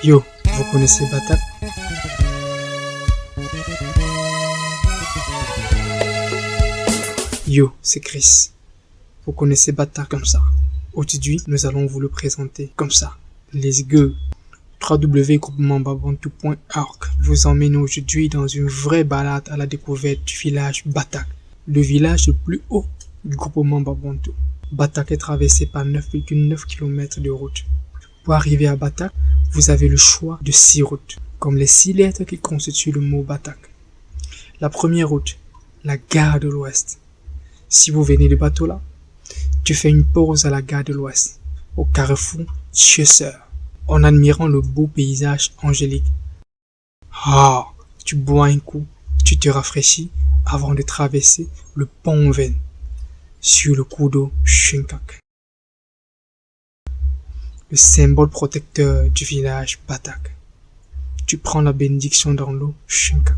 Yo, vous connaissez Batak? Yo, c'est Chris. Vous connaissez Batak comme ça. Aujourd'hui, nous allons vous le présenter comme ça. Let's go! www.groupementbabantou.org vous emmène aujourd'hui dans une vraie balade à la découverte du village Batak, le village le plus haut du groupement Babantou. Batak est traversé par 9,9 km de route. Pour arriver à Batak, vous avez le choix de 6 routes, comme les 6 lettres qui constituent le mot Batak. La première route, la gare de l'Ouest. Si vous venez de Batola, tu fais une pause à la gare de l'Ouest, au carrefour Tchesseur, en admirant le beau paysage angélique. Tu bois un coup, tu te rafraîchis avant de traverser le pont Ven sur le cours d'eau Shinkak, le symbole protecteur du village Batak. Tu prends la bénédiction dans l'eau Shinkak.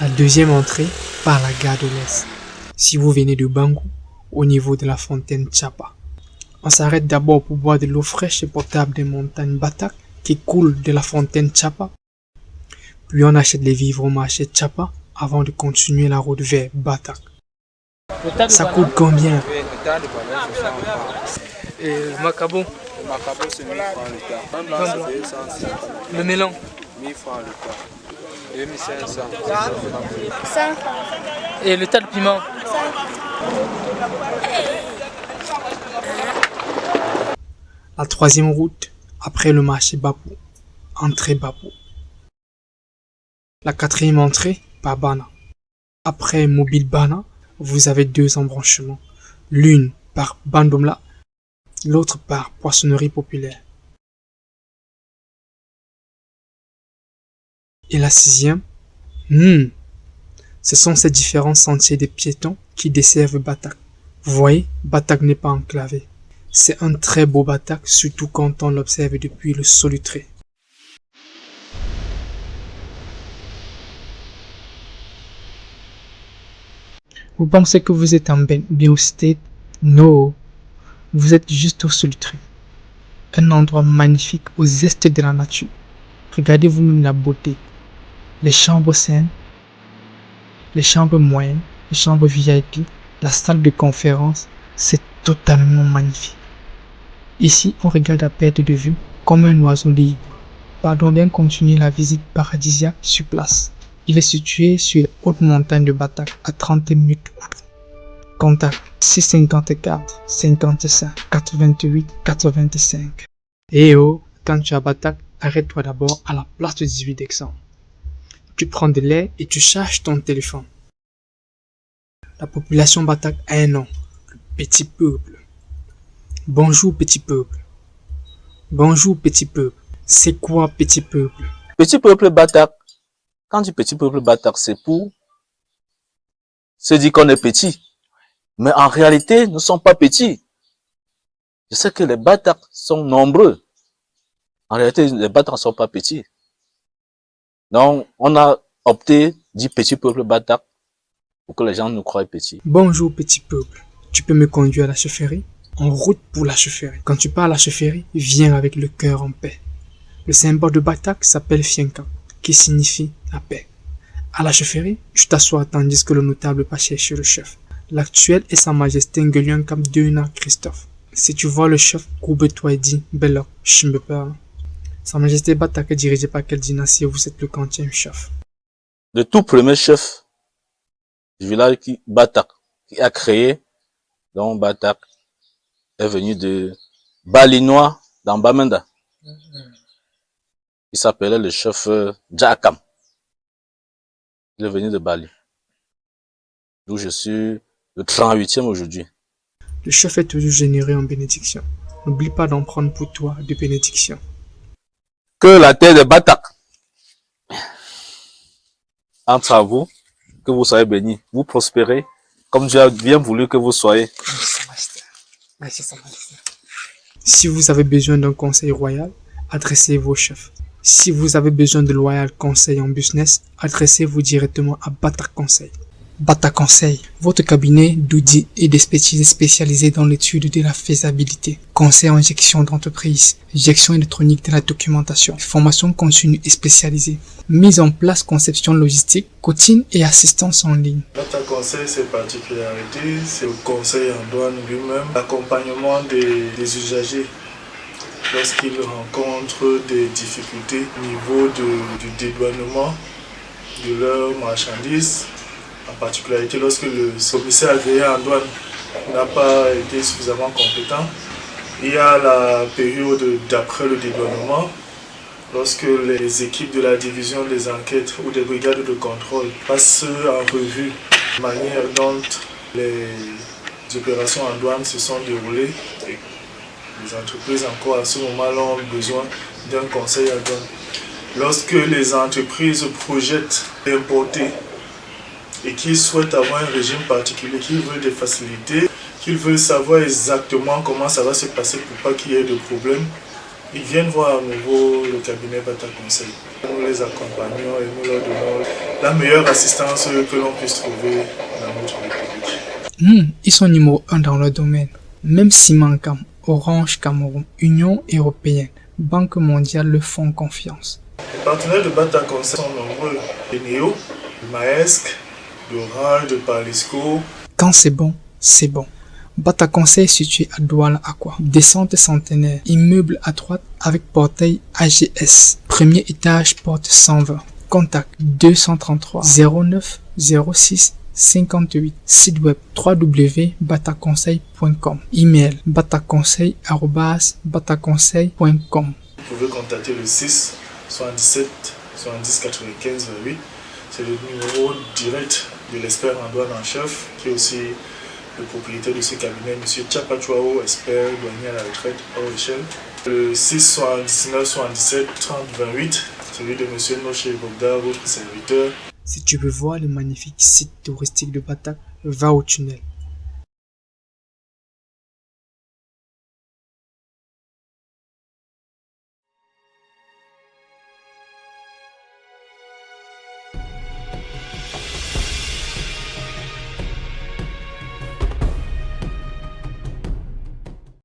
La deuxième entrée par la gare de l'Est. Si vous venez de Bangou, au niveau de la fontaine Tchapa, on s'arrête d'abord pour boire de l'eau fraîche et potable des montagnes Batak qui coulent de la fontaine Tchapa. Puis on achète les vivres au marché Tchapa avant de continuer la route vers Batak. Ça coûte combien? Et le macabo? Le macabo c'est 1000 francs le tas. Le mélan? 1000 francs le tas. 2500. 5. Et le tas de piment? 5. La troisième route, après le marché Bapou, entrée Bapou. La quatrième entrée, par Bana. Après Mobile Bana, vous avez 2 embranchements. L'une par Bandomla, l'autre par Poissonnerie Populaire. Et la 6e, ce sont ces différents sentiers des piétons qui desservent Batak. Vous voyez, Batak n'est pas enclavé. C'est un très beau Batak, surtout quand on l'observe depuis le Solutré. Vous pensez que vous êtes en Biostate? Non, vous êtes juste au Solutré. Un endroit magnifique aux zestes de la nature. Regardez vous-même la beauté. Les chambres saines, les chambres moyennes, les chambres VIP, la salle de conférence, c'est totalement magnifique. Ici, on regarde à perte de vue comme un oiseau libre. Pardon bien continuer la visite paradisiaque sur place. Il est situé sur les hautes montagnes de Batak à 30 minutes de route. Contact 654 55 88 85. Eh oh, quand tu es à Batak, arrête-toi d'abord à la place de 18 décembre. Tu prends de l'air et tu charges ton téléphone. La population Batak a un nom, le petit peuple. Bonjour petit peuple. Bonjour petit peuple. C'est quoi petit peuple? Petit peuple Batak. Quand tu dis petit peuple Batak, c'est pour se dire qu'on est petit. Mais en réalité, nous ne sommes pas petits. Je sais que les Batak sont nombreux. En réalité, les Batak ne sont pas petits. Donc, on a opté du petit peuple Batak pour que les gens nous croient petits. Bonjour petit peuple. Tu peux me conduire à la chefferie? En route pour la chefferie. Quand tu pars à la chefferie, viens avec le cœur en paix. Le symbole de Batak s'appelle Fienka, qui signifie la paix. À la chefferie, tu t'assois tandis que le notable passe chercher le chef. L'actuel est Sa Majesté Nguyen Kam Deuna Christophe. Si tu vois le chef, courbe-toi et dis Bello, je me parle. Sa Majesté Batak est dirigée par quelle dynastie? Vous êtes le 40e chef. Le tout premier chef du village Batak, qui a créé, donc Batak, est venu de Balinois dans Bamenda. Il s'appelait le chef Djakam. Il est venu de Bali. D'où je suis le 38e aujourd'hui. Le chef est toujours généreux en bénédiction. N'oublie pas d'en prendre pour toi de bénédiction. Que la terre de Batak entre à vous, que vous soyez bénis, vous prospérez, comme Dieu a bien voulu que vous soyez. Merci, Sa Majesté. Si vous avez besoin d'un conseil royal, adressez-vous au chef. Si vous avez besoin de loyal conseil en business, adressez-vous directement à Batak Conseil. Bata Conseil, votre cabinet d'audit et d'expertise spécialisé dans l'étude de la faisabilité, conseil en gestion d'entreprise, gestion électronique de la documentation, formation continue et spécialisée, mise en place conception logistique, coaching et assistance en ligne. Bata Conseil, ses particularités, c'est le conseil en douane lui-même, l'accompagnement des usagers lorsqu'ils rencontrent des difficultés au niveau du dédouanement de leurs marchandises, en particularité lorsque le commissaire agréé en douane n'a pas été suffisamment compétent. Il y a la période d'après le dédouanement, lorsque les équipes de la division des enquêtes ou des brigades de contrôle passent en revue la manière dont les opérations en douane se sont déroulées. Et les entreprises encore à ce moment-là ont besoin d'un conseil en douane. Lorsque les entreprises projettent d'importer et qu'ils souhaitent avoir un régime particulier, qu'ils veulent des facilités, qu'ils veulent savoir exactement comment ça va se passer pour pas qu'il y ait de problème, ils viennent voir à nouveau le cabinet Bata Conseil. Nous les accompagnons et nous leur donnons la meilleure assistance que l'on puisse trouver dans notre République. Ils sont numéro 1 dans leur domaine. Même Simancam, Orange Cameroun, Union Européenne, Banque mondiale le font confiance. Les partenaires de Bata Conseil sont nombreux. De Neo, de Maersk, d'Orange, de Palisco. Quand c'est bon, c'est bon. Bata Conseil situé à Douala Aqua. Descente Centenaire. Immeuble à droite avec portail AGS. Premier étage, porte 120. Contact 233 09 06 58. Site web www.bataconseil.com. Email bataconseil@bataconseil.com. Vous pouvez contacter le 6 77 70 95 28. C'est le numéro direct de l'expert en douane en chef, qui est aussi le propriétaire de ce cabinet, M. Tchapachuao, expert douanier à la retraite hors échelle. Le 6 79 77 30 28, celui de M. Noché Bogda, votre serviteur. Si tu veux voir le magnifique site touristique de Bata, va au tunnel.